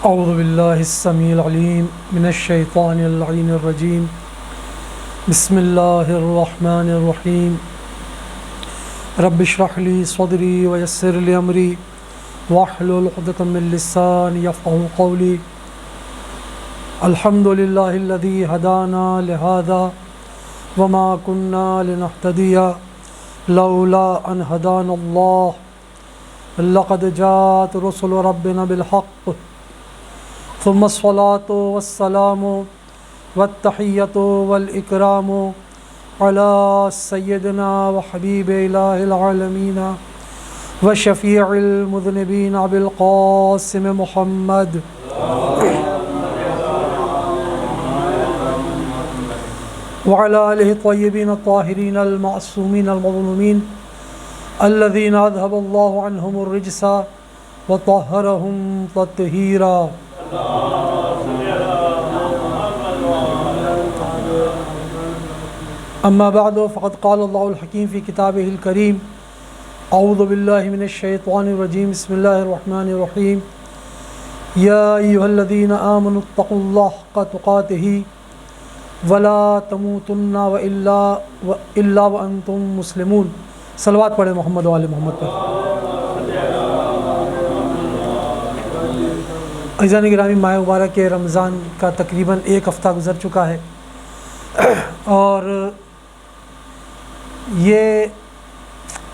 اعوذ باللہ السمیع العلیم من الشیطان اللعین الرجیم بسم اللہ الرحمن الرحیم رب اشرح لی صدری ویسر لی امری واحلل عقدۃ من لسانی یفقهوا قولی الحمد للہ الذی ہدانا لہذا وما كنا لنهتدی لولا ان ہدانا اللہ لقد جاءت رسل ربنا بالحق ثم الصلاة والسلام والتحية والإكرام على سيدنا وحبيب إله العالمين وشفيع المذنبين أبي القاسم محمد وعلى آله الطيبين الطاهرين المعصومين المظلومين الذين أذهب الله عنهم الرجس وطهرهم تطهيرا. اما بعد فقد قال الله الحكيم في كتابه الكريم اعوذ بالله من الشيطان الرجيم بسم الله الرحمن الرحيم يا ايها الذين آمنوا اتقوا الله حق تقاته ولا تموتن الا وانتم مسلمون. صلوات پڑھیں محمد و آل محمد پر. عزیزان گرامی، ماہ مبارک کے رمضان کا تقریباً ایک ہفتہ گزر چکا ہے اور یہ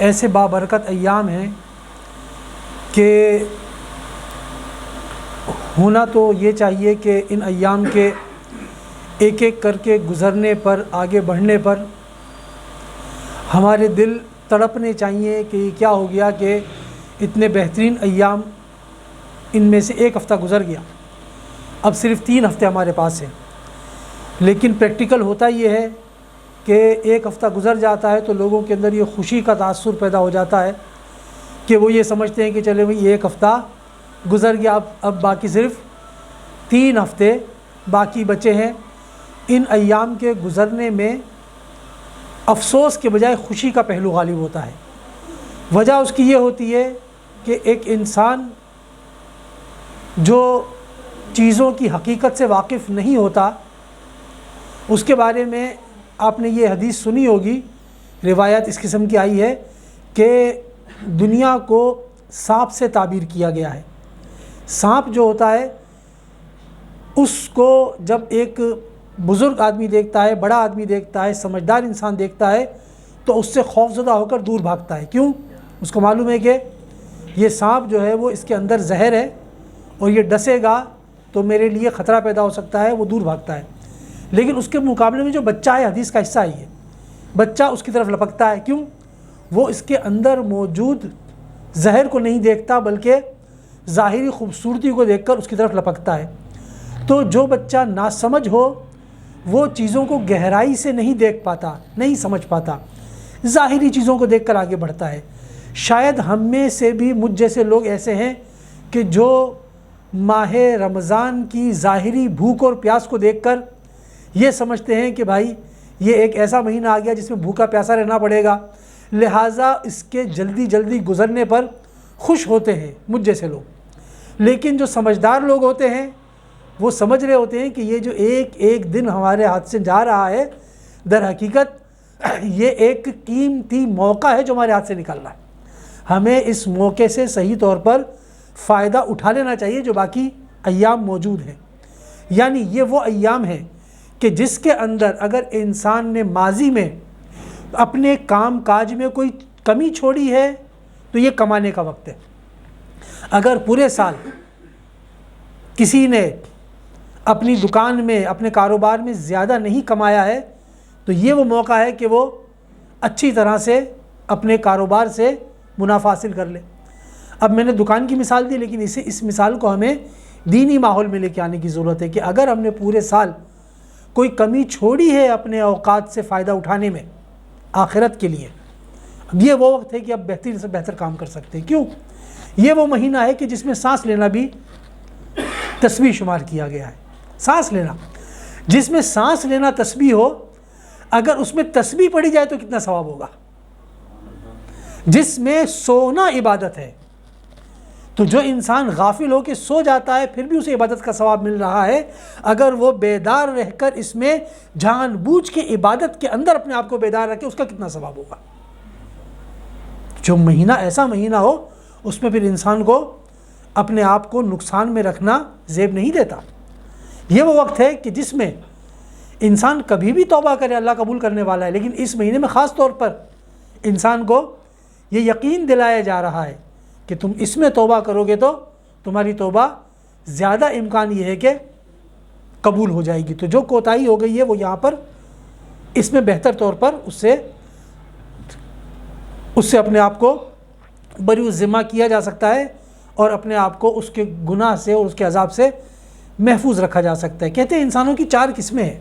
ایسے بابرکت ایام ہیں کہ ہونا تو یہ چاہیے کہ ان ایام کے ایک ایک کر کے گزرنے پر، آگے بڑھنے پر ہمارے دل تڑپنے چاہیے کہ یہ کیا ہو گیا کہ اتنے بہترین ایام ان میں سے ایک ہفتہ گزر گیا، اب صرف 3 ہفتے ہمارے پاس ہیں. لیکن پریکٹیکل ہوتا یہ ہے کہ ایک ہفتہ گزر جاتا ہے تو لوگوں کے اندر یہ خوشی کا تاثر پیدا ہو جاتا ہے کہ وہ یہ سمجھتے ہیں کہ چلے بھائی ایک ہفتہ گزر گیا، اب باقی صرف 3 ہفتے باقی بچے ہیں. ان ایام کے گزرنے میں افسوس کے بجائے خوشی کا پہلو غالب ہوتا ہے. وجہ اس کی یہ ہوتی ہے کہ ایک انسان جو چیزوں کی حقیقت سے واقف نہیں ہوتا، اس کے بارے میں آپ نے یہ حدیث سنی ہوگی، روایت اس قسم کی آئی ہے کہ دنیا کو سانپ سے تعبیر کیا گیا ہے. سانپ جو ہوتا ہے اس کو جب ایک بزرگ آدمی دیکھتا ہے، بڑا آدمی دیکھتا ہے، سمجھدار انسان دیکھتا ہے تو اس سے خوفزدہ ہو کر دور بھاگتا ہے. کیوں؟ اس کو معلوم ہے کہ یہ سانپ جو ہے وہ اس کے اندر زہر ہے اور یہ ڈسے گا تو میرے لیے خطرہ پیدا ہو سکتا ہے، وہ دور بھاگتا ہے. لیکن اس کے مقابلے میں جو بچہ ہے، حدیث کا حصہ ہی ہے، بچہ اس کی طرف لپکتا ہے. کیوں؟ وہ اس کے اندر موجود زہر کو نہیں دیکھتا بلکہ ظاہری خوبصورتی کو دیکھ کر اس کی طرف لپکتا ہے. تو جو بچہ ناسمجھ ہو وہ چیزوں کو گہرائی سے نہیں دیکھ پاتا، نہیں سمجھ پاتا، ظاہری چیزوں کو دیکھ کر آگے بڑھتا ہے. شاید ہم میں سے بھی مجھ جیسے لوگ ایسے ہیں کہ جو ماہ رمضان کی ظاہری بھوک اور پیاس کو دیکھ کر یہ سمجھتے ہیں کہ بھائی یہ ایک ایسا مہینہ آ گیا جس میں بھوکا پیاسا رہنا پڑے گا، لہٰذا اس کے جلدی جلدی گزرنے پر خوش ہوتے ہیں مجھ جیسے لوگ. لیکن جو سمجھدار لوگ ہوتے ہیں وہ سمجھ رہے ہوتے ہیں کہ یہ جو ایک ایک دن ہمارے ہاتھ سے جا رہا ہے، در حقیقت یہ ایک قیمتی موقع ہے جو ہمارے ہاتھ سے نکل رہا ہے. ہمیں اس موقع سے صحیح طور پر فائدہ اٹھا لینا چاہیے جو باقی ایام موجود ہیں. یعنی یہ وہ ایام ہیں کہ جس کے اندر اگر انسان نے ماضی میں اپنے کام کاج میں کوئی کمی چھوڑی ہے تو یہ کمانے کا وقت ہے. اگر پورے سال کسی نے اپنی دکان میں، اپنے کاروبار میں زیادہ نہیں کمایا ہے تو یہ وہ موقع ہے کہ وہ اچھی طرح سے اپنے کاروبار سے منافع حاصل کر لے. اب میں نے دکان کی مثال دی، لیکن اس مثال کو ہمیں دینی ماحول میں لے کے آنے کی ضرورت ہے کہ اگر ہم نے پورے سال کوئی کمی چھوڑی ہے اپنے اوقات سے فائدہ اٹھانے میں آخرت کے لیے، اب یہ وہ وقت ہے کہ اب بہترین سے بہتر کام کر سکتے ہیں. کیوں؟ یہ وہ مہینہ ہے کہ جس میں سانس لینا بھی تسبیح شمار کیا گیا ہے. سانس لینا، جس میں سانس لینا تسبیح ہو، اگر اس میں تسبیح پڑھی جائے تو کتنا ثواب ہوگا. جس میں سونا عبادت ہے تو جو انسان غافل ہو کے سو جاتا ہے پھر بھی اسے عبادت کا ثواب مل رہا ہے، اگر وہ بیدار رہ کر اس میں جان بوجھ کے عبادت کے اندر اپنے آپ کو بیدار رکھے اس کا کتنا ثواب ہوگا۔ جو مہینہ ایسا مہینہ ہو اس میں پھر انسان کو اپنے آپ کو نقصان میں رکھنا زیب نہیں دیتا۔ یہ وہ وقت ہے کہ جس میں انسان کبھی بھی توبہ کرے اللہ قبول کرنے والا ہے، لیکن اس مہینے میں خاص طور پر انسان کو یہ یقین دلایا جا رہا ہے کہ تم اس میں توبہ کرو گے تو تمہاری توبہ زیادہ امکان یہ ہے کہ قبول ہو جائے گی۔ تو جو کوتاہی ہو گئی ہے وہ یہاں پر اس میں بہتر طور پر اس سے اپنے آپ کو بری الذمہ کیا جا سکتا ہے اور اپنے آپ کو اس کے گناہ سے اور اس کے عذاب سے محفوظ رکھا جا سکتا ہے۔ کہتے ہیں انسانوں کی 4 قسمیں ہیں۔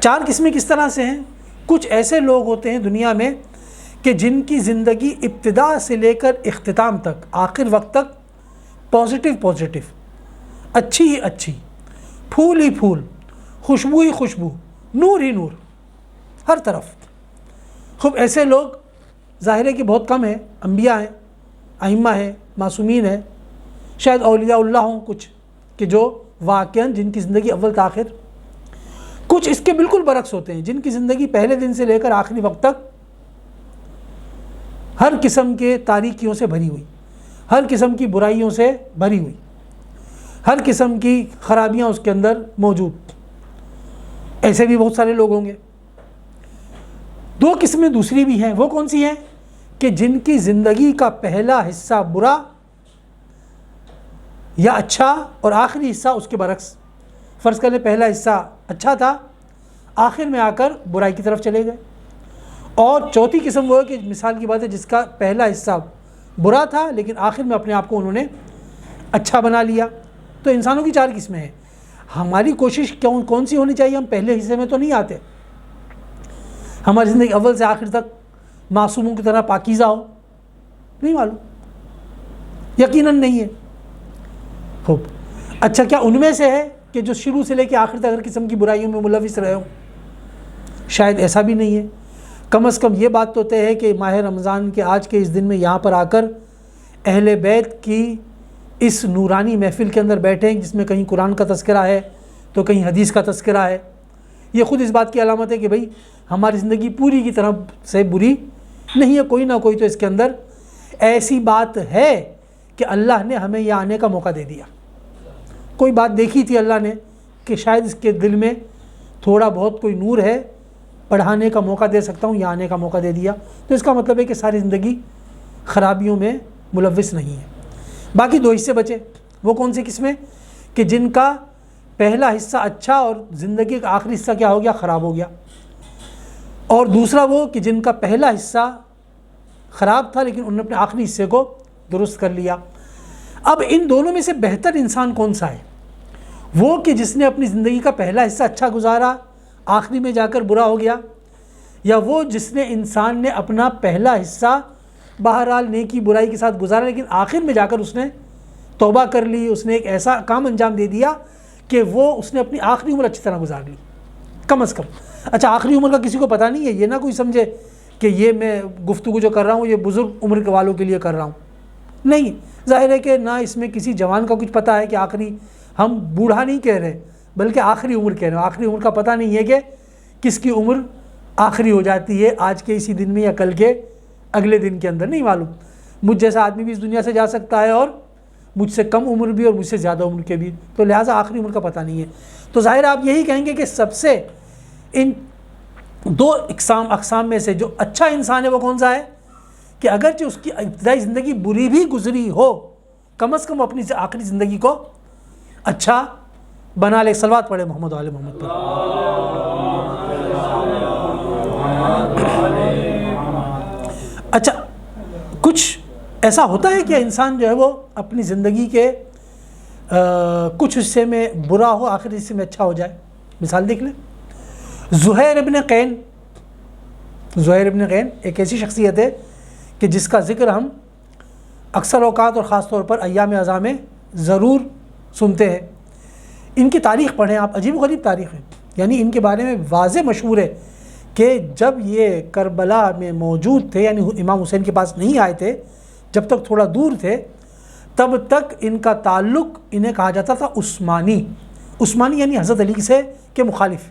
4 قسمیں کس طرح سے ہیں؟ کچھ ایسے لوگ ہوتے ہیں دنیا میں کہ جن کی زندگی ابتدا سے لے کر اختتام تک، آخر وقت تک پازیٹیو، اچھی ہی اچھی، پھول ہی پھول، خوشبو ہی خوشبو، نور ہی نور، ہر طرف۔ خوب ایسے لوگ ظاہر ہے کہ بہت کم ہیں، انبیاء ہیں، ائمہ ہیں، معصومین ہیں، شاید اولیاء اللہ ہوں کچھ کہ جو واقعاً جن کی زندگی اول تا آخر۔ کچھ اس کے بالکل برعکس ہوتے ہیں جن کی زندگی پہلے دن سے لے کر آخری وقت تک ہر قسم کے تاریکیوں سے بھری ہوئی، ہر قسم کی برائیوں سے بھری ہوئی، ہر قسم کی خرابیاں اس کے اندر موجود۔ ایسے بھی بہت سارے لوگ ہوں گے۔ 2 قسمیں دوسری بھی ہیں، وہ کون سی ہیں؟ کہ جن کی زندگی کا پہلا حصہ برا یا اچھا اور آخری حصہ اس کے برعکس۔ فرض کر لیں پہلا حصہ اچھا تھا، آخر میں آ کر برائی کی طرف چلے گئے۔ اور چوتھی قسم وہ ہے کہ مثال کی بات ہے جس کا پہلا حصہ برا تھا لیکن آخر میں اپنے آپ کو انہوں نے اچھا بنا لیا۔ تو انسانوں کی 4 قسمیں ہیں۔ ہماری کوشش کون سی ہونی چاہیے؟ ہم پہلے حصے میں تو نہیں آتے، ہماری زندگی اول سے آخر تک معصوموں کی طرح پاکیزہ ہو، نہیں معلوم، یقیناً نہیں ہے۔ خوب اچھا، کیا ان میں سے ہے کہ جو شروع سے لے کے آخر تک ہر قسم کی برائیوں میں ملوث رہے ہوں؟ شاید ایسا بھی نہیں ہے۔ کم از کم یہ بات تو طے ہے کہ ماہ رمضان کے آج کے اس دن میں یہاں پر آ کر اہل بیت کی اس نورانی محفل کے اندر بیٹھے ہیں جس میں کہیں قرآن کا تذکرہ ہے تو کہیں حدیث کا تذکرہ ہے، یہ خود اس بات کی علامت ہے کہ بھئی ہماری زندگی پوری کی طرح سے بری نہیں ہے، کوئی نہ کوئی تو اس کے اندر ایسی بات ہے کہ اللہ نے ہمیں یہ آنے کا موقع دے دیا۔ کوئی بات دیکھی تھی اللہ نے کہ شاید اس کے دل میں تھوڑا بہت کوئی نور ہے، پڑھانے کا موقع دے سکتا ہوں، یہ آنے کا موقع دے دیا، تو اس کا مطلب ہے کہ ساری زندگی خرابیوں میں ملوث نہیں ہے۔ باقی 2 حصے بچے، وہ کون سے قسمیں؟ کہ جن کا پہلا حصہ اچھا اور زندگی کا آخری حصہ کیا ہو گیا؟ خراب ہو گیا۔ اور دوسرا وہ کہ جن کا پہلا حصہ خراب تھا لیکن انہوں نے اپنے آخری حصے کو درست کر لیا۔ اب ان دونوں میں سے بہتر انسان کون سا ہے؟ وہ کہ جس نے اپنی زندگی کا پہلا حصہ اچھا گزارا، آخری میں جا کر برا ہو گیا، یا وہ جس نے انسان نے اپنا پہلا حصہ بہرحال نیکی برائی کے ساتھ گزارا لیکن آخر میں جا کر اس نے توبہ کر لی، اس نے ایک ایسا کام انجام دے دیا کہ وہ اس نے اپنی آخری عمر اچھی طرح گزار لی کم از کم۔ اچھا، آخری عمر کا کسی کو پتہ نہیں ہے، یہ نہ کوئی سمجھے کہ یہ میں گفتگو جو کر رہا ہوں یہ بزرگ عمر کے والوں کے لیے کر رہا ہوں، نہیں، ظاہر ہے کہ نہ اس میں کسی جوان کا کچھ پتہ ہے کہ آخری، ہم بوڑھا نہیں کہہ رہے بلکہ آخری عمر کہہ رہے ہیں۔ آخری عمر کا پتہ نہیں ہے کہ کس کی عمر آخری ہو جاتی ہے آج کے اسی دن میں یا کل کے اگلے دن کے اندر، نہیں معلوم۔ مجھ جیسا آدمی بھی اس دنیا سے جا سکتا ہے اور مجھ سے کم عمر بھی اور مجھ سے زیادہ عمر کے بھی، تو لہٰذا آخری عمر کا پتہ نہیں ہے۔ تو ظاہر آپ یہی کہیں گے کہ سب سے ان 2 اقسام میں سے جو اچھا انسان ہے وہ کون سا ہے؟ کہ اگرچہ اس کی ابتدائی زندگی بری بھی گزری ہو، کم از کم اپنی آخری زندگی کو اچھا بنا لے۔ صلوات پڑھے محمد و آل محمد پر۔ اچھا، کچھ ایسا ہوتا ہے کہ انسان جو ہے وہ اپنی زندگی کے کچھ حصے میں برا ہو، آخری حصے میں اچھا ہو جائے۔ مثال دیکھ لیں، زہیر ابن قین ایک ایسی شخصیت ہے کہ جس کا ذکر ہم اکثر اوقات اور خاص طور پر ایام اعظام میں ضرور سنتے ہیں۔ ان کی تاریخ پڑھیں آپ، عجیب و غریب تاریخ ہے، یعنی ان کے بارے میں واضح مشہور ہے کہ جب یہ کربلا میں موجود تھے، یعنی امام حسین کے پاس نہیں آئے تھے، جب تک تھوڑا دور تھے، تب تک ان کا تعلق انہیں کہا جاتا تھا عثمانی. عثمانی یعنی حضرت علی سے کے مخالف.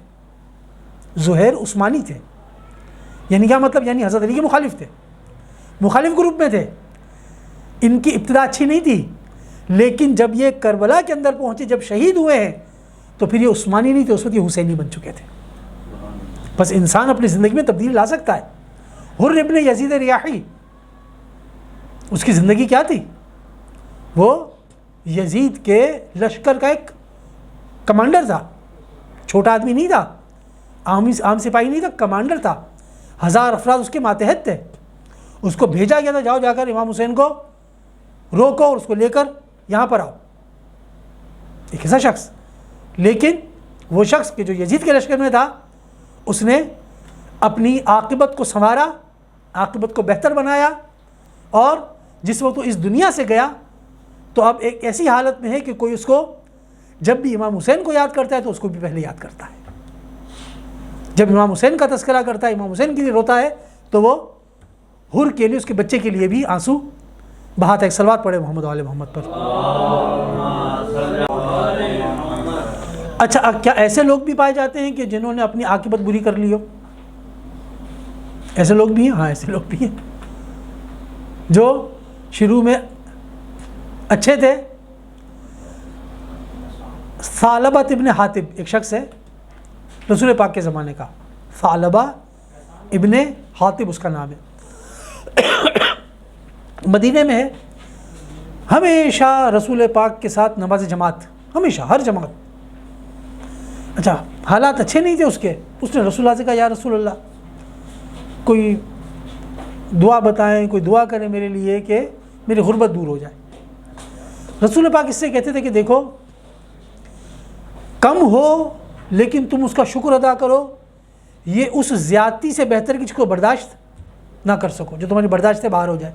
زہیر عثمانی تھے. یعنی کیا مطلب؟ یعنی حضرت علی کے مخالف تھے, مخالف گروپ میں تھے. ان کی ابتدا اچھی نہیں تھی, لیکن جب یہ کربلا کے اندر پہنچے, جب شہید ہوئے ہیں, تو پھر یہ عثمانی نہیں تھے, اس وقت یہ حسینی بن چکے تھے. بس انسان اپنی زندگی میں تبدیلی لا سکتا ہے. حر ابن یزید ریاحی, اس کی زندگی کیا تھی؟ وہ یزید کے لشکر کا ایک کمانڈر تھا. چھوٹا آدمی نہیں تھا, عام سپاہی نہیں تھا, کمانڈر تھا. 1000 افراد اس کے ماتحت تھے. اس کو بھیجا گیا تھا, جاؤ جا کر امام حسین کو روکو اور اس کو لے کر یہاں پر آؤ. ایک ایسا شخص, لیکن وہ شخص کہ جو یزید کے لشکر میں تھا, اس نے اپنی عاقبت کو سنوارا, عاقبت کو بہتر بنایا, اور جس وقت وہ اس دنیا سے گیا تو اب ایک ایسی حالت میں ہے کہ کوئی اس کو جب بھی امام حسین کو یاد کرتا ہے تو اس کو بھی پہلے یاد کرتا ہے. جب امام حسین کا تذکرہ کرتا ہے, امام حسین کے لیے روتا ہے, تو وہ حر کے لیے, اس کے بچے کے لیے بھی آنسو بہاتا ہے. ایک صلوات پڑھے محمد و آل محمد پر. اچھا, کیا ایسے لوگ بھی پائے جاتے ہیں کہ جنہوں نے اپنی عاقبت بری کر لی ہو؟ ایسے لوگ بھی ہیں, ہاں ایسے لوگ بھی ہیں جو شروع میں اچھے تھے. ثعلبہ ابن حاطب ایک شخص ہے رسول پاک کے زمانے کا. ثعلبہ ابن حاطب اس کا نام ہے, مدینے میں ہے. ہمیشہ رسول پاک کے ساتھ نماز جماعت, ہمیشہ ہر جماعت. اچھا, حالات اچھے نہیں تھے اس کے. اس نے رسول اللہ سے کہا, یا رسول اللہ کوئی دعا بتائیں, کوئی دعا کریں میرے لیے کہ میری غربت دور ہو جائے. رسول پاک اس سے کہتے تھے کہ دیکھو, کم ہو لیکن تم اس کا شکر ادا کرو, یہ اس زیادتی سے بہتر کہ جس کو برداشت نہ کر سکو, جو تمہاری برداشت سے باہر ہو جائے.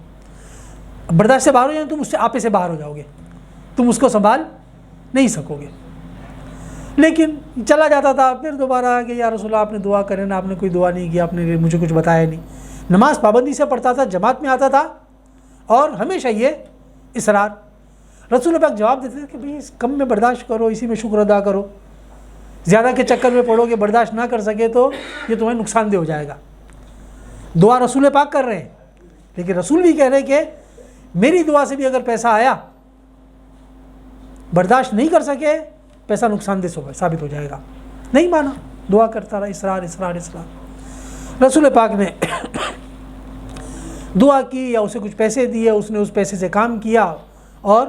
برداشت سے باہر ہو جائے تم اس سے آپے سے باہر ہو جاؤ گے, تم اس کو سنبھال نہیں سکو گے. لیکن چلا جاتا تھا, پھر دوبارہ آ کہ یا رسول اللہ آپ نے دعا کرے نا, آپ نے کوئی دعا نہیں کی, آپ نے مجھے کچھ بتایا نہیں. نماز پابندی سے پڑھتا تھا, جماعت میں آتا تھا, اور ہمیشہ یہ اصرار. رسول پاک جواب دیتے تھے کہ بھئی اس کم میں برداشت کرو, اسی میں شکر ادا کرو. زیادہ کے چکر میں پڑھو گے, برداشت نہ کر سکے تو یہ تمہیں نقصان دہ ہو جائے گا. دعا رسول پاک کر رہے ہیں, لیکن رسول بھی کہہ رہے ہیں کہ میری دعا سے بھی اگر پیسہ آیا, برداشت نہیں کر سکے, پیسہ نقصان دہ ثابت ہو جائے گا. نہیں مانا, دعا کرتا رہا, اصرار اصرار اصرار. رسول پاک نے دعا کی یا اسے کچھ پیسے دیے, اس نے اس پیسے سے کام کیا اور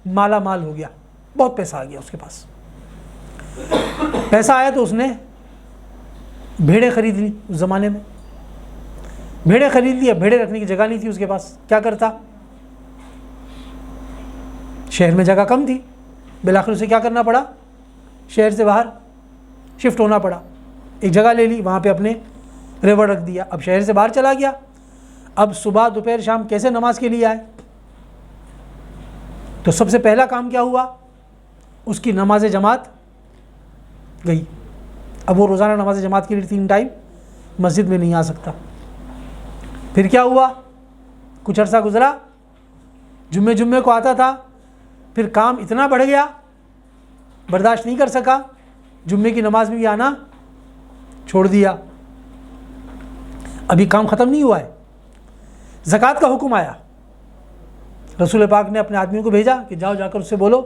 مالا مال ہو گیا, بہت پیسہ آ گیا اس کے پاس. پیسہ آیا تو اس نے بھیڑیں خرید لی. اس زمانے میں بھیڑیں خرید لی. بھیڑیں رکھنے کی جگہ نہیں تھی اس کے پاس, کیا کرتا؟ شہر میں جگہ کم تھی, بالآخر اسے کیا کرنا پڑا؟ شہر سے باہر شفٹ ہونا پڑا. ایک جگہ لے لی, وہاں پہ اپنے ریوڑ رکھ دیا. اب شہر سے باہر چلا گیا, اب صبح دوپہر شام کیسے نماز کے لیے آئے؟ تو سب سے پہلا کام کیا ہوا؟ اس کی نماز جماعت گئی. اب وہ روزانہ نماز جماعت کے لیے 3 ٹائم مسجد میں نہیں آ سکتا. پھر کیا ہوا؟ کچھ عرصہ گزرا, جمعے کو آتا تھا, پھر کام اتنا بڑھ گیا, برداشت نہیں کر سکا, جمعے کی نماز میں بھی آنا چھوڑ دیا. ابھی کام ختم نہیں ہوا ہے. زکوٰۃ کا حکم آیا. رسول پاک نے اپنے آدمیوں کو بھیجا کہ جاؤ, جا کر اس سے بولو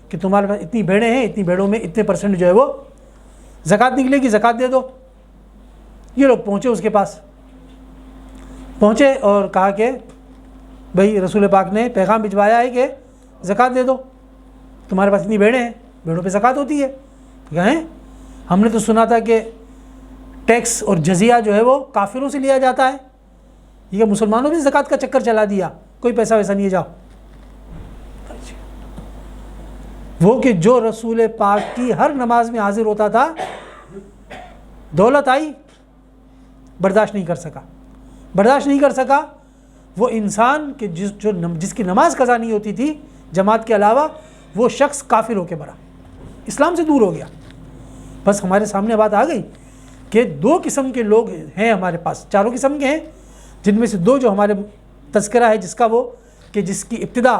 کہ تمہارے پاس اتنی بھیڑیں ہیں, اتنی بھیڑوں میں اتنے % جو ہے وہ زکوٰۃ نکلے گی, زکوٰۃ دے دو. یہ لوگ پہنچے اس کے پاس, پہنچے اور کہا کہ بھائی رسول پاک نے پیغام بھجوایا ہے کہ زکوٰۃ دے دو, تمہارے پاس اتنی بھیڑیں ہیں, بھیڑوں پہ زکوٰۃ ہوتی ہے. کہیں ہم نے تو سنا تھا کہ ٹیکس اور جزیہ جو ہے وہ کافروں سے لیا جاتا ہے, یہ مسلمانوں بھی زکوٰۃ کا چکر چلا دیا, کوئی پیسہ ویسا نہیں ہے, جاؤ. وہ کہ جو رسول پاک کی ہر نماز میں حاضر ہوتا تھا, دولت آئی, برداشت نہیں کر سکا. برداشت نہیں کر سکا وہ انسان کہ جس کی نماز قضا نہیں ہوتی تھی جماعت کے علاوہ, وہ شخص کافر ہو کے مرا, اسلام سے دور ہو گیا. بس ہمارے سامنے بات آ گئی کہ 2 قسم کے لوگ ہیں ہمارے پاس, 4 قسم کے ہیں, جن میں سے 2 جو ہمارے تذکرہ ہے جس کا, وہ کہ جس کی ابتدا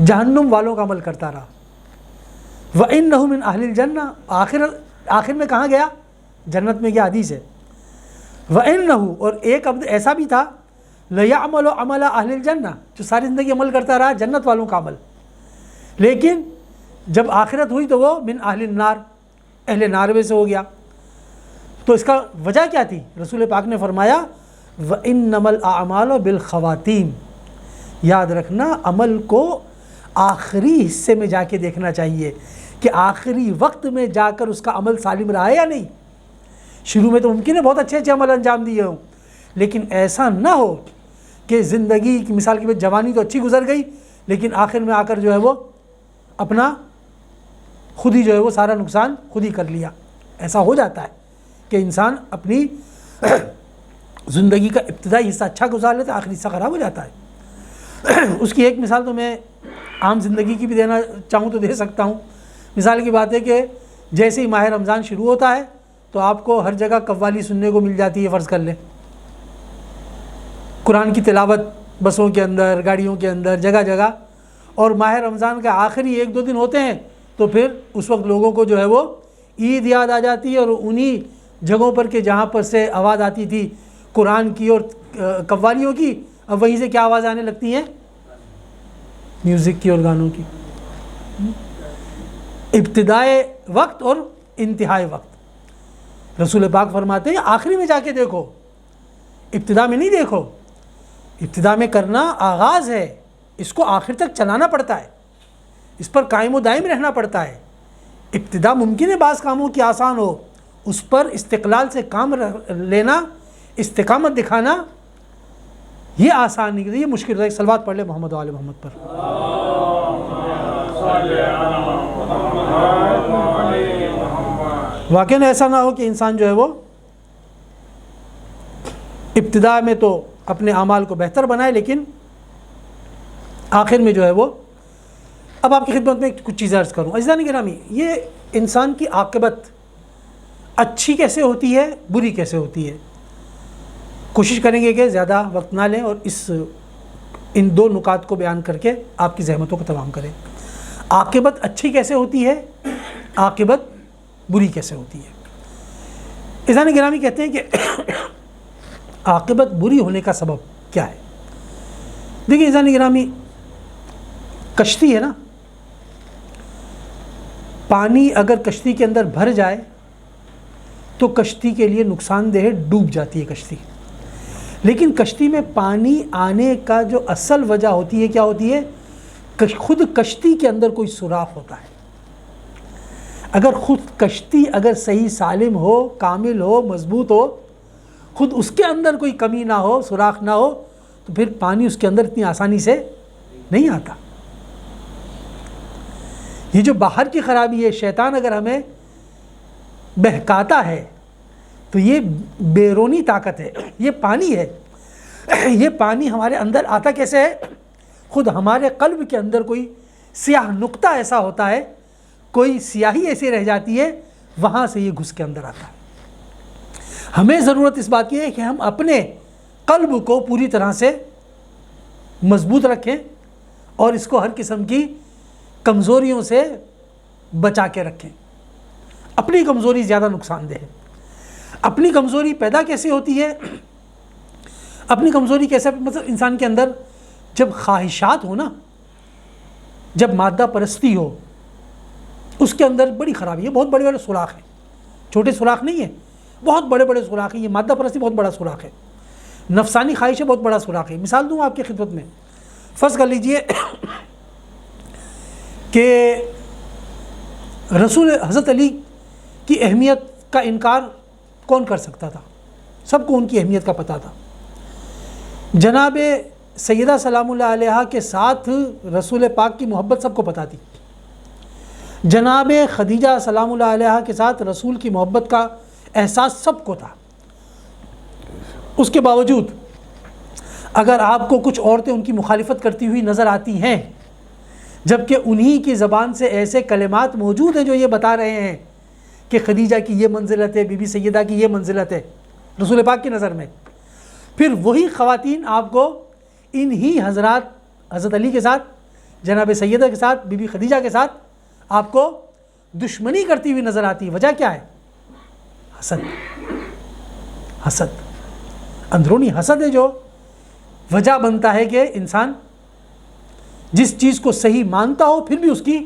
جہنم والوں کا عمل کرتا رہا. وَإِنَّهُ مِنْ أَهْلِ الْجَنَّةِ آخر میں کہاں گیا؟ جنت میں. کیا حدیث ہے. وَإِنَّهُ اور ایک عبد ایسا بھی تھا لَيَعْمَلُ عَمَلَ أَهْلِ الْجَنَّةِ جو ساری زندگی عمل کرتا رہا جنت والوں کا عمل, لیکن جب آخرت ہوئی تو وہ من اہل النار اہل نار میں سے ہو گیا. تو اس کا وجہ کیا تھی؟ رسول پاک نے فرمایا وَإِنَّمَا الْأَعْمَالُ بِالْخَوَاتِيمِ یاد رکھنا عمل کو آخری حصے میں جا کے دیکھنا چاہیے کہ آخری وقت میں جا کر اس کا عمل سالم رہا ہے یا نہیں. شروع میں تو ممکن ہے بہت اچھے اچھے عمل انجام دیے ہوں, لیکن ایسا نہ ہو کہ زندگی کی مثال کے بعد جوانی تو اچھی گزر گئی لیکن آخر میں آ کر جو ہے وہ اپنا خود ہی جو ہے وہ سارا نقصان خود ہی کر لیا. ایسا ہو جاتا ہے کہ انسان اپنی زندگی کا ابتدائی حصہ اچھا گزار لیتا ہے, آخری حصہ خراب ہو جاتا ہے. اس کی ایک مثال تو میں عام زندگی کی بھی دینا چاہوں تو دے سکتا ہوں. مثال کی بات ہے کہ جیسے ہی ماہ رمضان شروع ہوتا ہے تو آپ کو ہر جگہ قوالی سننے کو مل جاتی ہے. فرض کر لیں قرآن کی تلاوت بسوں کے اندر, گاڑیوں کے اندر, جگہ جگہ, اور ماہ رمضان کا آخری 1-2 دن ہوتے ہیں تو پھر اس وقت لوگوں کو جو ہے وہ عید یاد آ جاتی ہے, اور انہی جگہوں پر کہ جہاں پر سے آواز آتی تھی قرآن کی اور قوالیوں کی, اب وہیں سے کیا آواز آنے لگتی ہیں؟ میوزک کی اور گانوں کی. ابتدائے وقت اور انتہائی وقت. رسول پاک فرماتے ہیں آخری میں جا کے دیکھو, ابتدا میں نہیں دیکھو. ابتدا میں کرنا آغاز ہے, اس کو آخر تک چلانا پڑتا ہے, اس پر قائم و دائم رہنا پڑتا ہے. ابتدا ممکن ہے بعض کاموں کی آسان ہو, اس پر استقلال سے کام لینا, استقامت دکھانا یہ آسان نہیں, یہ مشکل ہے. صلوات پڑھ لے محمد و آل محمد پر. واقعاً ایسا نہ ہو کہ انسان جو ہے وہ ابتدا میں تو اپنے اعمال کو بہتر بنائے لیکن آخر میں جو ہے وہ. اب آپ کی خدمت میں کچھ چیزیں عرض کروں. عزیزان گرامی, یہ انسان کی عاقبت اچھی کیسے ہوتی ہے, بری کیسے ہوتی ہے, کوشش کریں گے کہ زیادہ وقت نہ لیں اور ان 2 نکات کو بیان کر کے آپ کی زحمتوں کو تمام کریں. عاقبت اچھی کیسے ہوتی ہے, عاقبت بری کیسے ہوتی ہے. عزیزان گرامی کہتے ہیں کہ عاقبت بری ہونے کا سبب کیا ہے. دیکھیں عزیزان گرامی, کشتی ہے نا, پانی اگر کشتی کے اندر بھر جائے تو کشتی کے لیے نقصان دہ, ڈوب جاتی ہے کشتی. لیکن کشتی میں پانی آنے کا جو اصل وجہ ہوتی ہے کیا ہوتی ہے؟ خود کشتی کے اندر کوئی سوراخ ہوتا ہے. اگر خود کشتی اگر صحیح سالم ہو, کامل ہو, مضبوط ہو, خود اس کے اندر کوئی کمی نہ ہو, سوراخ نہ ہو, تو پھر پانی اس کے اندر اتنی آسانی سے نہیں آتا. یہ جو باہر کی خرابی ہے, شیطان اگر ہمیں بہکاتا ہے تو یہ بیرونی طاقت ہے, یہ پانی ہے. یہ پانی ہمارے اندر آتا کیسے ہے؟ خود ہمارے قلب کے اندر کوئی سیاہ نقطہ ایسا ہوتا ہے, کوئی سیاہی ایسی رہ جاتی ہے, وہاں سے یہ گھس کے اندر آتا ہے. ہمیں ضرورت اس بات کی ہے کہ ہم اپنے قلب کو پوری طرح سے مضبوط رکھیں اور اس کو ہر قسم کی کمزوریوں سے بچا کے رکھیں. اپنی کمزوری زیادہ نقصان دہ ہے. اپنی کمزوری پیدا کیسے ہوتی ہے؟ اپنی کمزوری کیسے, مطلب انسان کے اندر جب خواہشات ہو نا, جب مادہ پرستی ہو, اس کے اندر بڑی خرابی ہے. بہت بڑے بڑے سوراخ ہیں, چھوٹے سوراخ نہیں ہیں, بہت بڑے بڑے سوراخ ہیں. یہ مادہ پرستی بہت بڑا سوراخ ہے, نفسانی خواہش بہت بڑا سوراخ ہے. مثال دوں آپ کی خدمت میں. فرض کر لیجئے کہ حضرت علی کی اہمیت کا انکار کون کر سکتا تھا؟ سب کو ان کی اہمیت کا پتہ تھا. جناب سیدہ سلام اللہ علیہا کے ساتھ رسول پاک کی محبت سب کو پتہ تھی. جناب خدیجہ سلام اللہ علیہا کے ساتھ رسول کی محبت کا احساس سب کو تھا. اس کے باوجود اگر آپ کو کچھ عورتیں ان کی مخالفت کرتی ہوئی نظر آتی ہیں, جبکہ انہی کی زبان سے ایسے کلمات موجود ہیں جو یہ بتا رہے ہیں کہ خدیجہ کی یہ منزلت ہے, بی بی سیدہ کی یہ منزلت ہے رسول پاک کی نظر میں, پھر وہی خواتین آپ کو انہی حضرات حضرت علی کے ساتھ جناب سیدہ کے ساتھ، بی بی خدیجہ کے ساتھ آپ کو دشمنی کرتی ہوئی نظر آتی ہے. وجہ کیا ہے؟ حسد. حسد، اندرونی حسد ہے جو وجہ بنتا ہے کہ انسان جس چیز کو صحیح مانتا ہو پھر بھی اس کی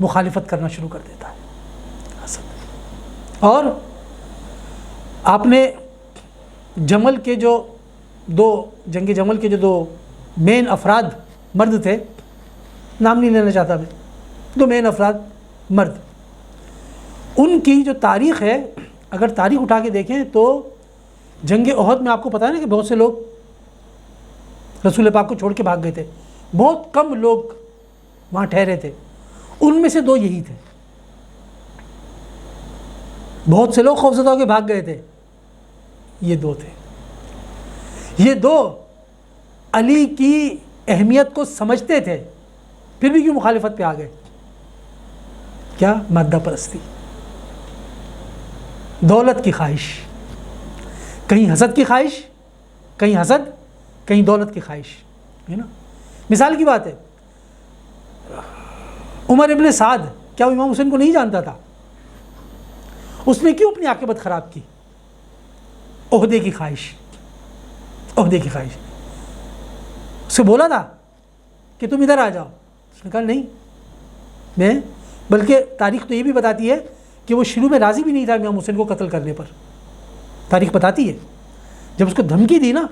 مخالفت کرنا شروع کر دیتا ہے. حسد. اور آپ نے جمل کے جو جنگ جمل کے جو 2 مین افراد مرد تھے، نام نہیں لینا چاہتا میں، 2 مین افراد مرد، ان کی جو تاریخ ہے، اگر تاریخ اٹھا کے دیکھیں تو جنگ احد میں آپ کو پتہ ہے نا کہ بہت سے لوگ رسول پاک کو چھوڑ کے بھاگ گئے تھے. بہت کم لوگ وہاں ٹھہرے تھے. ان میں سے 2 یہی تھے. بہت سے لوگ خوفزدہ ہو کے بھاگ گئے تھے، یہ 2 تھے. یہ 2 علی کی اہمیت کو سمجھتے تھے، پھر بھی کیوں مخالفت پہ آ گئے؟ کیا؟ مادہ پرستی، دولت کی خواہش. کہیں حسد کی خواہش، کہیں حسد، کہیں دولت کی خواہش، ہے نا. مثال کی بات ہے، عمر ابن سعد، کیا وہ امام حسین کو نہیں جانتا تھا؟ اس نے کیوں اپنی عاقبت خراب کی؟ عہدے کی خواہش. عہدے کی خواہش. اسے بولا تھا کہ تم ادھر آ جاؤ، اس نے کہا نہیں میں، بلکہ تاریخ تو یہ بھی بتاتی ہے کہ وہ شروع میں راضی بھی نہیں تھا امام حسین کو قتل کرنے پر. تاریخ بتاتی ہے جب اس کو دھمکی دی نا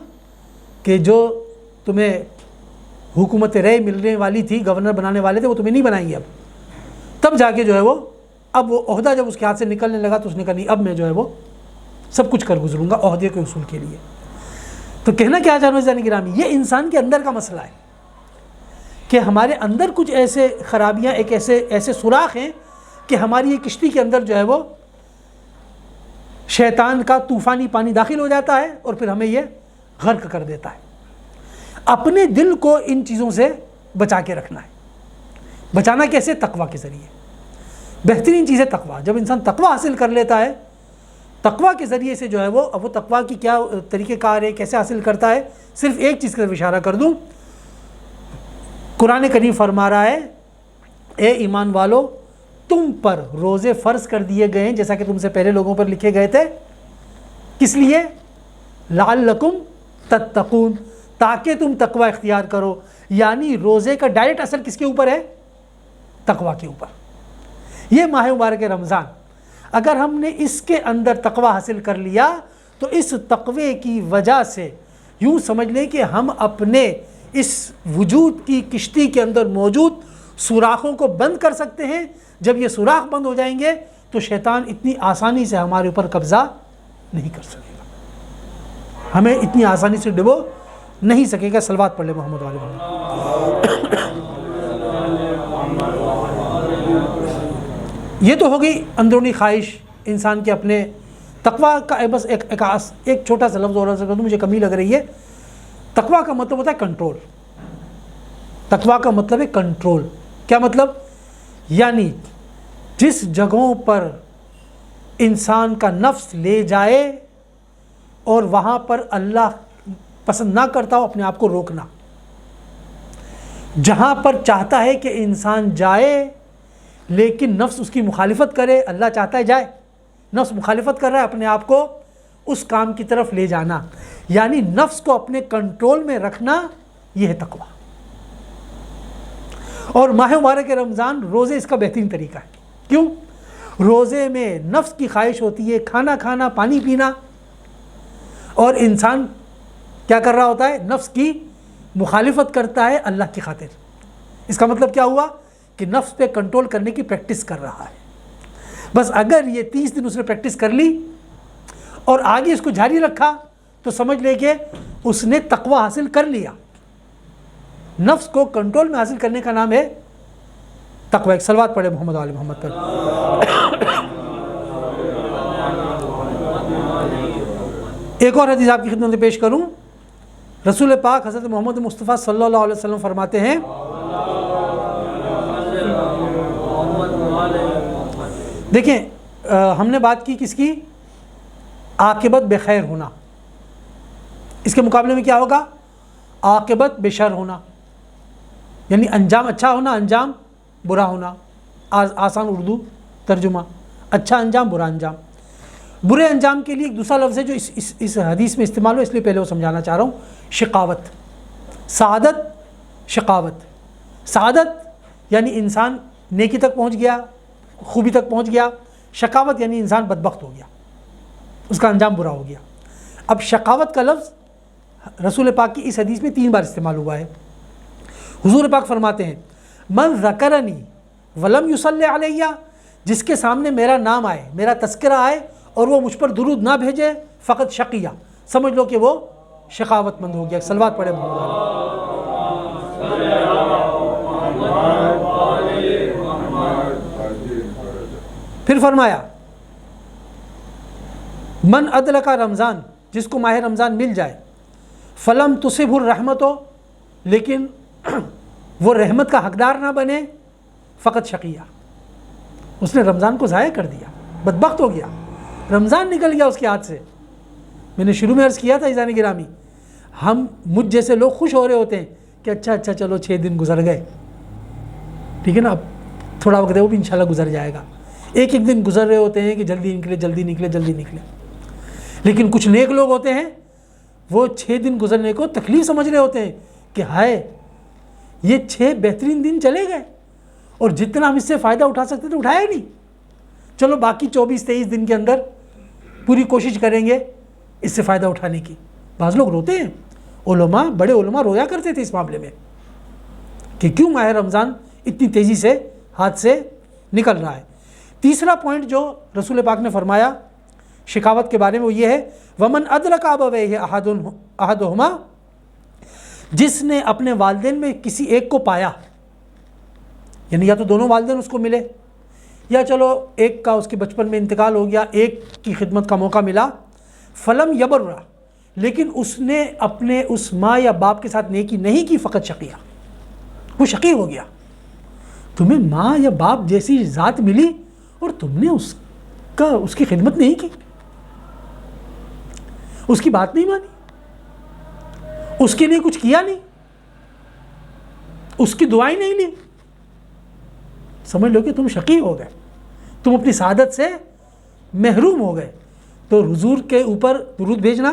کہ جو تمہیں حکومت رائے ملنے والی تھی، گورنر بنانے والے تھے، وہ تمہیں نہیں بنائیں گے اب، تب جا کے جو ہے اب وہ عہدہ جب اس کے ہاتھ سے نکلنے لگا تو اس نے کہا نہیں، اب میں جو ہے وہ سب کچھ کر گزروں گا عہدے کے اصول کے لیے. تو کہنا کیا چاہ رہا ہوں عزیزان گرامی، یہ انسان کے اندر کا مسئلہ ہے کہ ہمارے اندر کچھ ایسے خرابیاں، ایک ایسے سوراخ ہیں کہ ہماری یہ کشتی کے اندر جو ہے وہ شیطان کا طوفانی پانی داخل ہو جاتا ہے اور پھر ہمیں یہ غرق کر دیتا ہے. اپنے دل کو ان چیزوں سے بچا کے رکھنا ہے. بچانا کیسے؟ تقویٰ کے ذریعے. بہترین چیز ہے تقویٰ. جب انسان تقویٰ حاصل کر لیتا ہے، تقویٰ کے ذریعے سے جو ہے وہ تقویٰ کی کیا طریقہ کار ہے، کیسے حاصل کرتا ہے، صرف ایک چیز کی طرف اشارہ کر دوں. قرآن کریم فرما رہا ہے اے ایمان والو تم پر روزے فرض کر دیے گئے ہیں جیسا کہ تم سے پہلے لوگوں پر لکھے گئے تھے. کس لیے؟ لعلکم تتقون، تاکہ تم تقوی اختیار کرو. یعنی روزے کا ڈائریکٹ اثر کس کے اوپر ہے؟ تقوی کے اوپر. یہ ماہ مبارک رمضان، اگر ہم نے اس کے اندر تقوی حاصل کر لیا تو اس تقوی کی وجہ سے یوں سمجھ لیں کہ ہم اپنے اس وجود کی کشتی کے اندر موجود سوراخوں کو بند کر سکتے ہیں. جب یہ سوراخ بند ہو جائیں گے تو شیطان اتنی آسانی سے ہمارے اوپر قبضہ نہیں کر سکے گا، ہمیں اتنی آسانی سے ڈبو نہیں سکے گا. صلوات پڑھ لیں محمد علیہ وسلم. یہ تو ہو گئی اندرونی خواہش انسان کے اپنے تقویٰ کا. بس ایک چھوٹا سا لفظ اور عرض کر دوں، مجھے کمی لگ رہی ہے. تقویٰ کا مطلب ہوتا ہے کنٹرول. تقویٰ کا مطلب ہے کنٹرول. کیا مطلب؟ یعنی جس جگہوں پر انسان کا نفس لے جائے اور وہاں پر اللہ پسند نہ کرتا ہو، اپنے آپ کو روکنا. جہاں پر چاہتا ہے کہ انسان جائے لیکن نفس اس کی مخالفت کرے، اللہ چاہتا ہے جائے، نفس مخالفت کر رہا ہے، اپنے آپ کو اس کام کی طرف لے جانا. یعنی نفس کو اپنے کنٹرول میں رکھنا، یہ ہے تقویٰ. اور ماہ مبارک رمضان روزے اس کا بہترین طریقہ ہے. کیوں؟ روزے میں نفس کی خواہش ہوتی ہے کھانا کھانا، پانی پینا، اور انسان کیا کر رہا ہوتا ہے؟ نفس کی مخالفت کرتا ہے اللہ کی خاطر. اس کا مطلب کیا ہوا کہ نفس پہ کنٹرول کرنے کی پریکٹس کر رہا ہے. بس اگر یہ 30 دن اس نے پریکٹس کر لی اور آگے اس کو جاری رکھا تو سمجھ لے کہ اس نے تقویٰ حاصل کر لیا. نفس کو کنٹرول میں حاصل کرنے کا نام ہے تقویٰ. ایک صلوات پڑھے محمد علیہ محمد پر. ایک اور حدیث آپ کی خدمت میں پیش کروں. رسول پاک حضرت محمد مصطفیٰ صلی اللہ علیہ وسلم فرماتے ہیں دیکھیں ہم نے بات کی کس کی؟ عاقبت بخیر ہونا. اس کے مقابلے میں کیا ہوگا؟ عاقبت بشر ہونا. یعنی انجام اچھا ہونا، انجام برا ہونا، آسان اردو ترجمہ، اچھا انجام برا انجام۔ برے انجام کے لیے ایک دوسرا لفظ ہے جو اس حدیث میں استعمال ہو، اس لیے پہلے وہ سمجھانا چاہ رہا ہوں، شقاوت۔ سعادت، شقاوت۔ سعادت یعنی انسان نیکی تک پہنچ گیا، خوبی تک پہنچ گیا، شقاوت یعنی انسان بدبخت ہو گیا، اس کا انجام برا ہو گیا۔ اب شقاوت کا لفظ رسول پاک کی اس حدیث میں 3 بار استعمال ہوا ہے۔ حضور پاک فرماتے ہیں من ذکرنی ولم یصلی علیہ، جس کے سامنے میرا نام آئے، میرا تذکرہ آئے اور وہ مجھ پر درود نہ بھیجے، فقط شقیہ، سمجھ لو کہ وہ شقاوت مند ہو گیا۔ صلوات پڑھے محمد۔ پھر فرمایا من ادرک رمضان، جس کو ماہ رمضان مل جائے، فلم تصب الرحمت ہو، لیکن وہ رحمت کا حقدار نہ بنے، فقط شقیہ، اس نے رمضان کو ضائع کر دیا، بدبخت ہو گیا، رمضان نکل گیا اس کے ہاتھ سے۔ میں نے شروع میں عرض کیا تھا عزیزان گرامی، ہم مجھ جیسے لوگ خوش ہو رہے ہوتے ہیں کہ اچھا چلو 6 دن گزر گئے، ٹھیک ہے نا، اب تھوڑا وقت ہے وہ بھی انشاءاللہ گزر جائے گا۔ ایک دن گزر رہے ہوتے ہیں کہ جلدی نکلے جلدی نکلے جلدی نکلے، لیکن کچھ نیک لوگ ہوتے ہیں وہ 6 دن گزرنے کو تکلیف سمجھ رہے ہوتے ہیں کہ ہائے یہ 6 بہترین دن چلے گئے اور جتنا ہم اس سے فائدہ اٹھا سکتے تھے اٹھایا نہیں، چلو باقی 24-23 دن کے اندر پوری کوشش کریں گے اس سے فائدہ اٹھانے کی۔ بعض لوگ روتے ہیں، علماء، بڑے علماء رویا کرتے تھے اس معاملے میں کہ کیوں ماہ رمضان اتنی تیزی سے ہاتھ سے نکل رہا ہے۔ تیسرا پوائنٹ جو رسول پاک نے فرمایا شقاوت کے بارے میں وہ یہ ہے ومن ادرک ابویہ احدہما، جس نے اپنے والدین میں کسی ایک کو پایا، یعنی یا تو دونوں والدین اس کو ملے، یا چلو ایک کا اس کے بچپن میں انتقال ہو گیا، ایک کی خدمت کا موقع ملا، فلم یبرہ، لیکن اس نے اپنے اس ماں یا باپ کے ساتھ نیکی نہیں کی، فقط شقیہ، وہ شقی ہو گیا۔ تمہیں ماں یا باپ جیسی ذات ملی اور تم نے اس کی خدمت نہیں کی، اس کی بات نہیں مانی، اس کے لیے کچھ کیا نہیں، اس کی دعائیں نہیں لی، سمجھ لو کہ تم شقی ہو گئے، تم اپنی سعادت سے محروم ہو گئے۔ تو حضور کے اوپر درود بھیجنا،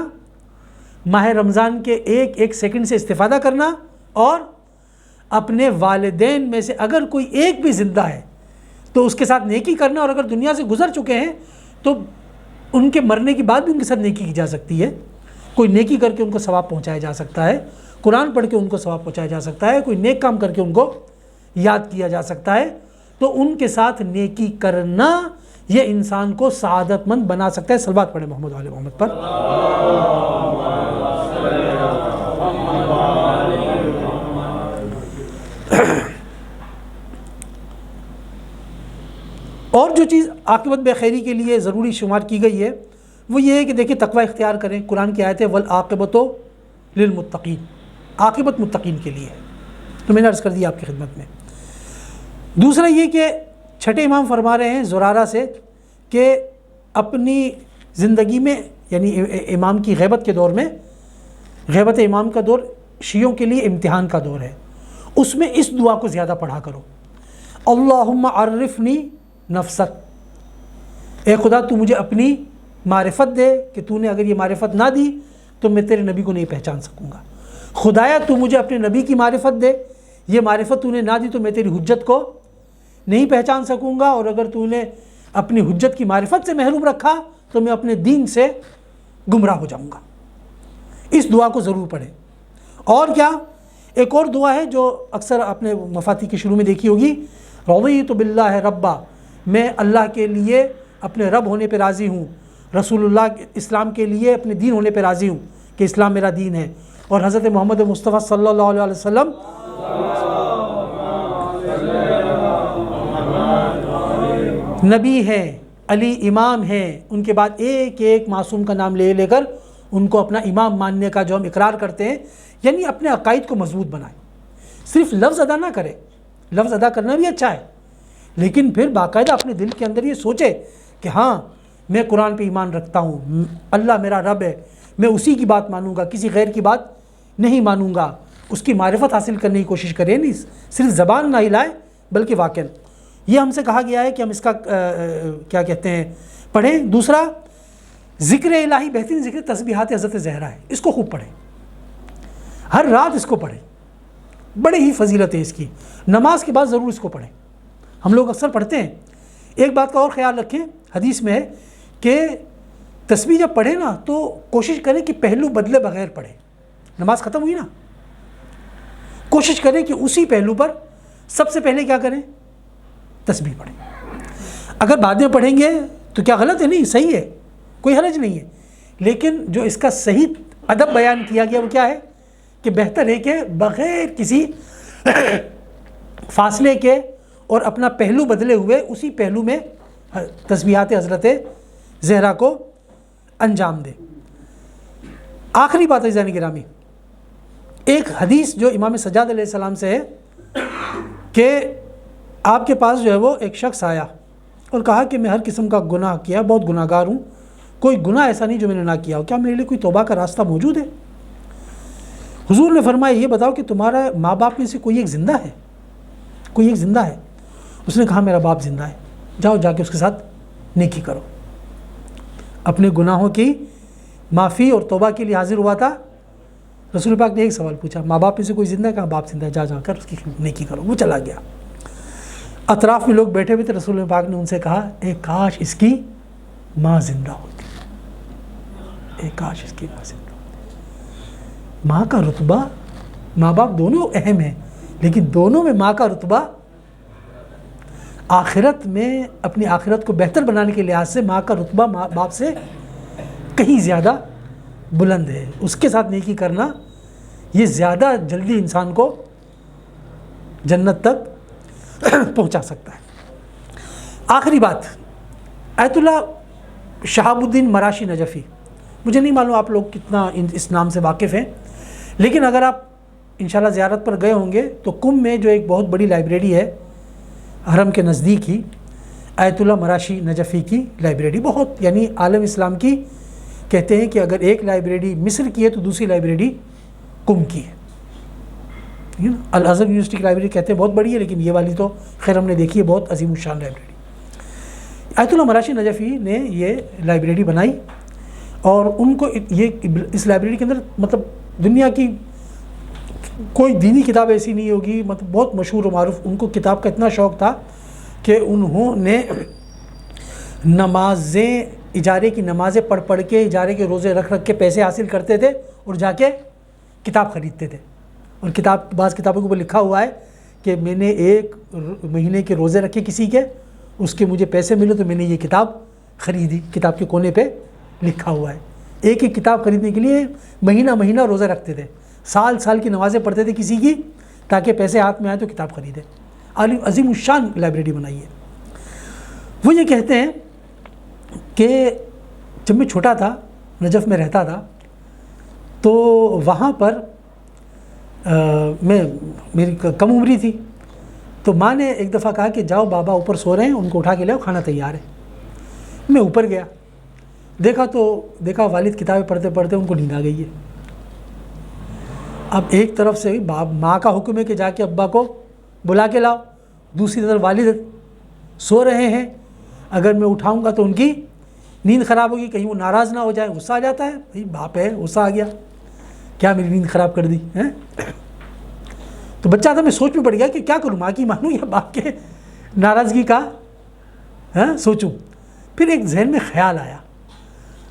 ماہ رمضان کے ایک سیکنڈ سے استفادہ کرنا، اور اپنے والدین میں سے اگر کوئی ایک بھی زندہ ہے تو اس کے ساتھ نیکی کرنا، اور اگر دنیا سے گزر چکے ہیں تو ان کے مرنے کے بعد بھی ان کے ساتھ نیکی کی جا سکتی ہے، کوئی نیکی کر کے ان کو ثواب پہنچایا جا سکتا ہے، قرآن پڑھ کے ان کو ثواب پہنچایا جا سکتا ہے، کوئی نیک کام کر کے ان کو یاد کیا جا سکتا ہے، تو ان کے ساتھ نیکی کرنا یہ انسان کو سعادت مند بنا سکتا ہے۔ صلوات پڑھیں محمد وعلی محمد پر۔ اور جو چیز عاقبت بخیری کے لیے ضروری شمار کی گئی ہے وہ یہ ہے کہ دیکھیں تقوی اختیار کریں۔ قرآن کی آیت ہے والعاقبۃ للمتقین، عاقبت متقین کے لیے ہے، تو میں نے عرض کر دیا آپ کی خدمت میں۔ دوسرا یہ کہ چھٹے امام فرما رہے ہیں زرارہ سے کہ اپنی زندگی میں، یعنی امام کی غیبت کے دور میں، غیبت امام کا دور شیعوں کے لیے امتحان کا دور ہے، اس میں اس دعا کو زیادہ پڑھا کرو، اللہم عرفنی نفسک، اے خدا تو مجھے اپنی معرفت دے کہ تو نے اگر یہ معرفت نہ دی تو میں تیرے نبی کو نہیں پہچان سکوں گا، خدایا تو مجھے اپنے نبی کی معرفت دے، یہ معرفت تو نے نہ دی تو میں تیری حجت کو نہیں پہچان سکوں گا، اور اگر تو نے اپنی حجت کی معرفت سے محروم رکھا تو میں اپنے دین سے گمراہ ہو جاؤں گا۔ اس دعا کو ضرور پڑھیں۔ اور کیا، ایک اور دعا ہے جو اکثر آپ نے مفاتی کے شروع میں دیکھی ہوگی، رضیت باللہ ربا، میں اللہ کے لیے اپنے رب ہونے پہ راضی ہوں، رسول اللہ اسلام کے لیے اپنے دین ہونے پہ راضی ہوں کہ اسلام میرا دین ہے، اور حضرت محمد مصطفیٰ صلی اللہ علیہ وسلم نبی ہیں، علی امام ہیں، ان کے بعد ایک ایک معصوم کا نام لے کر ان کو اپنا امام ماننے کا جو ہم اقرار کرتے ہیں، یعنی اپنے عقائد کو مضبوط بنائیں۔ صرف لفظ ادا نہ کرے، لفظ ادا کرنا بھی اچھا ہے، لیکن پھر باقاعدہ اپنے دل کے اندر یہ سوچے کہ ہاں میں قرآن پہ ایمان رکھتا ہوں، اللہ میرا رب ہے، میں اسی کی بات مانوں گا، کسی غیر کی بات نہیں مانوں گا، اس کی معرفت حاصل کرنے کی کوشش کریں، نہیں صرف زبان نہ ہلائیں بلکہ واقعاً یہ ہم سے کہا گیا ہے کہ ہم اس کا کیا کہتے ہیں پڑھیں۔ دوسرا ذکر الہی، بہترین ذکر تسبیحات حضرت زہرا ہے، اس کو خوب پڑھیں، ہر رات اس کو پڑھیں، بڑے ہی فضیلت ہے اس کی، نماز کے بعد ضرور اس کو پڑھیں، ہم لوگ اکثر پڑھتے ہیں۔ ایک بات کا اور خیال رکھیں، حدیث میں ہے کہ تسبیح جب پڑھیں نا تو کوشش کریں کہ پہلو بدلے بغیر پڑھیں، نماز ختم ہوئی نا کوشش کریں کہ اسی پہلو پر سب سے پہلے کیا کریں، تسبیح پڑھیں۔ اگر بعد میں پڑھیں گے تو کیا غلط ہے؟ نہیں، صحیح ہے، کوئی حرج نہیں ہے، لیکن جو اس کا صحیح ادب بیان کیا گیا وہ کیا ہے کہ بہتر ہے کہ بغیر کسی فاصلے کے اور اپنا پہلو بدلے ہوئے اسی پہلو میں تسبیحات حضرت زہرا کو انجام دے۔ آخری بات عزیزان گرامی، ایک حدیث جو امام سجاد علیہ السلام سے ہے کہ آپ کے پاس جو ہے وہ ایک شخص آیا اور کہا کہ میں ہر قسم کا گناہ کیا، بہت گناہ گار ہوں، کوئی گناہ ایسا نہیں جو میں نے نہ کیا ہو، کیا میرے لیے کوئی توبہ کا راستہ موجود ہے؟ حضور نے فرمایا یہ بتاؤ کہ تمہارا ماں باپ میں سے کوئی ایک زندہ ہے؟ کوئی ایک زندہ ہے؟ اس نے کہا میرا باپ زندہ ہے، جاؤ جا کے اس کے ساتھ نیکی کرو۔ اپنے گناہوں کی معافی اور توبہ کے لیے حاضر ہوا تھا، رسول پاک نے ایک سوال پوچھا، ماں باپ میں سے کوئی زندہ ہے؟ کہا باپ زندہ ہے، جا کر اس کی نیکی کرو۔ وہ چلا گیا، اطراف میں لوگ بیٹھے ہوئے تھے، رسول پاک نے ان سے کہا اے کاش اس کی ماں زندہ ہوتی، اے کاش اس کی ماں زندہ ہوتی۔ ماں کا رتبہ، ماں باپ دونوں اہم ہیں، لیکن دونوں میں ماں کا رتبہ آخرت میں اپنی آخرت کو بہتر بنانے کے لحاظ سے ماں کا رتبہ ماں باپ سے کہیں زیادہ بلند ہے۔ اس کے ساتھ نیکی کرنا یہ زیادہ جلدی انسان کو جنت تک پہنچا سکتا ہے۔ آخری بات، آیت اللہ شہاب الدین مراشی نجفی، مجھے نہیں معلوم آپ لوگ کتنا اس نام سے واقف ہیں، لیکن اگر آپ انشاءاللہ زیارت پر گئے ہوں گے تو کم میں جو ایک بہت بڑی لائبریری ہے حرم کے نزدیک ہی، آیت اللہ مراشی نجفی کی لائبریری، بہت یعنی عالم اسلام کی کہتے ہیں کہ اگر ایک لائبریری مصر کی ہے تو دوسری لائبریری کم کی ہے۔ الازہر یونیورسٹی کی لائبریری کہتے ہیں بہت بڑی ہے، لیکن یہ والی تو خیر ہم نے دیکھی ہے، بہت عظیم الشان لائبریری۔ آیت اللہ مراشی نجفی نے یہ لائبریری بنائی اور ان کو یہ اس لائبریری کے اندر مطلب دنیا کی کوئی دینی کتاب ایسی نہیں ہوگی، مطلب بہت مشہور و معروف، ان کو کتاب کا اتنا شوق تھا کہ انہوں نے نمازیں، اجارے کی نمازیں پڑھ پڑھ کے، اجارے کے روزے رکھ رکھ کے پیسے حاصل کرتے تھے اور جا کے کتاب خریدتے تھے۔ اور بعض کتابوں کے اوپر لکھا ہوا ہے کہ میں نے 1 مہینے کے روزے رکھے کسی کے، اس کے مجھے پیسے ملے تو میں نے یہ کتاب خریدی۔ کتاب کے کونے پہ لکھا ہوا ہے، ایک ایک کتاب خریدنے کے لیے مہینہ مہینہ روزے رکھتے تھے، سال سال کی نمازیں پڑھتے تھے کسی کی، تاکہ پیسے ہاتھ میں آئے تو کتاب خریدے۔ عظیم الشان لائبریری بنائی ہے۔ وہ یہ کہتے ہیں کہ جب میں چھوٹا تھا، نجف میں رہتا تھا، تو وہاں پر میری کم عمری تھی، تو ماں نے ایک دفعہ کہا کہ جاؤ بابا اوپر سو رہے ہیں، ان کو اٹھا کے لاؤ، کھانا تیار ہے۔ میں اوپر گیا، دیکھا والد کتابیں پڑھتے پڑھتے ان کو نیند آ گئی ہے۔ اب ایک طرف سے ماں کا حکم ہے کہ جا کے ابا کو بلا کے لاؤ، دوسری طرف والد سو رہے ہیں، اگر میں اٹھاؤں گا تو ان کی نیند خراب ہوگی، کہیں وہ ناراض نہ ہو جائے، غصہ آ جاتا ہے، بھائی باپ ہے، غصہ آ گیا، کیا میری نیند خراب کر دی ہے؟ تو بچہ تھا، میں سوچ میں پڑ گیا کہ کیا کروں، ماں کی مانوں یا باپ کے ناراضگی کا سوچوں۔ پھر ایک ذہن میں خیال آیا،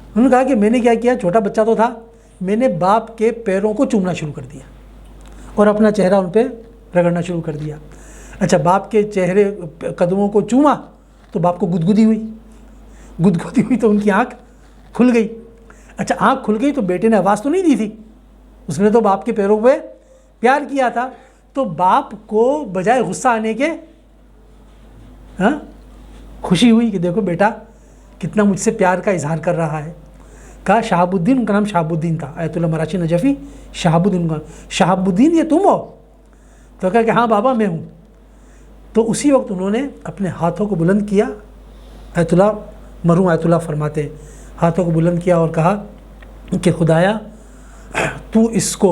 انہوں نے کہا کہ میں نے کیا کیا، چھوٹا بچہ تو تھا، میں نے باپ کے پیروں کو چومنا شروع کر دیا اور اپنا چہرہ ان پہ رگڑنا شروع کر دیا۔ اچھا، باپ کے چہرے قدموں کو چوما تو باپ کو گدگدی ہوئی تو ان کی آنکھ کھل گئی۔ اچھا، آنکھ کھل گئی تو بیٹے نے آواز تو نہیں دی تھی، اس نے تو باپ کے پیروں پہ پیار کیا تھا، تو باپ کو بجائے غصہ آنے کے خوشی ہوئی کہ دیکھو بیٹا کتنا مجھ سے پیار کا اظہار کر رہا ہے۔ کہا شہاب الدین، ان کا نام شہاب الدین تھا، آیت اللہ مراشی نجفی، شہاب الدین، شہاب الدین یہ تم ہو؟ تو کہا کہ ہاں بابا میں ہوں۔ تو اسی وقت انہوں نے اپنے ہاتھوں کو بلند کیا، آیت اللہ مرحوم آیت اللہ فرماتے ہیں، ہاتھوں کو بلند کیا اور کہا کہ خدایا تو اس کو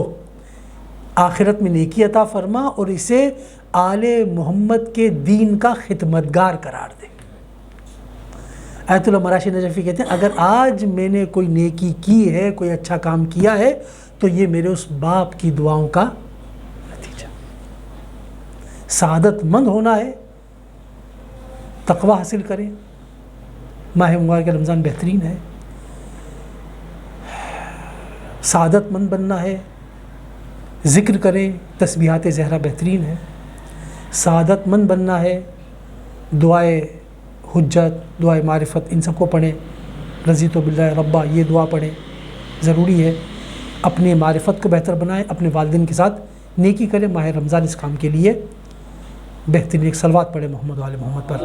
آخرت میں نیکی عطا فرما اور اسے آل محمد کے دین کا خدمتگار قرار دے۔ آیت اللہ مراشد نجفی کہتے ہیں اگر آج میں نے کوئی نیکی کی ہے، کوئی اچھا کام کیا ہے، تو یہ میرے اس باپ کی دعاؤں کا نتیجہ۔ سعادت مند ہونا ہے، تقوی حاصل کریں، ماہ مبارک رمضان بہترین ہے۔ سعادت مند بننا ہے، ذکر کریں، تسبیحات زہرا بہترین ہے۔ سعادت مند بننا ہے، دعائے حجت، دعائے معرفت، ان سب کو پڑھیں۔ رضیت باللہ ربا، یہ دعا پڑھیں، ضروری ہے۔ اپنی معرفت کو بہتر بنائیں، اپنے والدین کے ساتھ نیکی کریں۔ ماہ رمضان اس کام کے لیے بہترین۔ ایک صلوات پڑھیں محمد و آل محمد پر۔